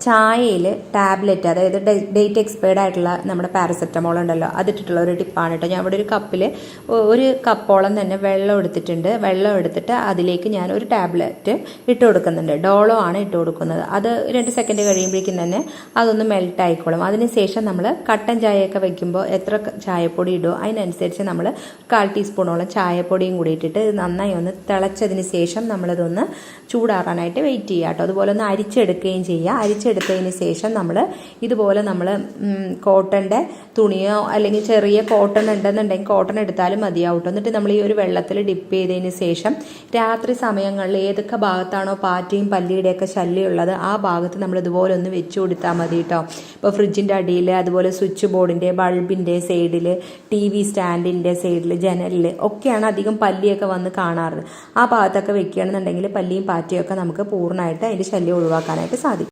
ചായയിൽ ടാബ്ലറ്റ്, അതായത് date expired ആയിട്ടുള്ള നമ്മുടെ പാരസെറ്റമോൾ ഉണ്ടല്ലോ, അതിട്ടിട്ടുള്ള ഒരു ടിപ്പാണ് കേട്ടോ. ഞാൻ ഇവിടെ ഒരു കപ്പിൽ ഒരു കപ്പോളം തന്നെ വെള്ളം എടുത്തിട്ടുണ്ട്. വെള്ളം എടുത്തിട്ട് അതിലേക്ക് ഞാൻ ഒരു ടാബ്ലറ്റ് ഇട്ട് കൊടുക്കുന്നുണ്ട്. ഡോളോ ആണ് ഇട്ട് കൊടുക്കുന്നത്. അത് 2 സെക്കൻഡ് കഴിയുമ്പോഴേക്കും തന്നെ അതൊന്ന് മെൽറ്റ് ആയിക്കോളും. അതിനുശേഷം നമ്മൾ കട്ടൻ ചായയൊക്കെ വയ്ക്കുമ്പോൾ എത്ര ചായപ്പൊടി ഇടുമോ അതിനനുസരിച്ച് നമ്മൾ 1/4 ടീസ്പൂണോളം ചായപ്പൊടിയും കൂടി ഇട്ടിട്ട് നന്നായി ഒന്ന് തിളച്ചതിന് ശേഷം നമ്മളിതൊന്ന് ചൂടാറാനായിട്ട് വെയിറ്റ് ചെയ്യുക കേട്ടോ. അതുപോലെ ഒന്ന് അരിച്ചെടുക്കുകയും ചെയ്യുക. അരിച്ചെടുത്തതിന് ശേഷം നമ്മൾ ഇതുപോലെ കോട്ടൻ്റെ തുണിയോ അല്ലെങ്കിൽ ചെറിയ കോട്ടൺ ഉണ്ടെന്നുണ്ടെങ്കിൽ കോട്ടൺ എടുത്താലും മതിയാവും കേട്ടോ. എന്നിട്ട് നമ്മൾ ഈ ഒരു വെള്ളത്തിൽ ഡിപ്പ് ചെയ്തതിന് ശേഷം രാത്രി സമയങ്ങളിൽ ഏതൊക്കെ ഭാഗത്താണോ പാറ്റയും പല്ലിയുടെയൊക്കെ ശല്യം ഉള്ളത് ആ ഭാഗത്ത് നമ്മൾ ഇതുപോലെ ഒന്ന് വെച്ച് കൊടുത്താൽ മതി കേട്ടോ. ഇപ്പോൾ ഫ്രിഡ്ജിൻ്റെ അടിയിൽ, അതുപോലെ സ്വിച്ച് ബോർഡിൻ്റെ, ബൾബിൻ്റെ സൈഡിൽ, TV സ്റ്റാൻഡിൻ്റെ സൈഡിൽ, ജനലിൽ ഒക്കെയാണ് അധികം പല്ലിയൊക്കെ വന്ന് കാണാറ്. ആ ഭാഗത്തൊക്കെ വെക്കുകയാണെന്നുണ്ടെങ്കിൽ പല്ലിയും പാറ്റയും ഒക്കെ നമുക്ക് പൂർണ്ണമായിട്ട് അതിൻ്റെ ശല്യം ഒഴിവാക്കാനായിട്ട് സാധിക്കും.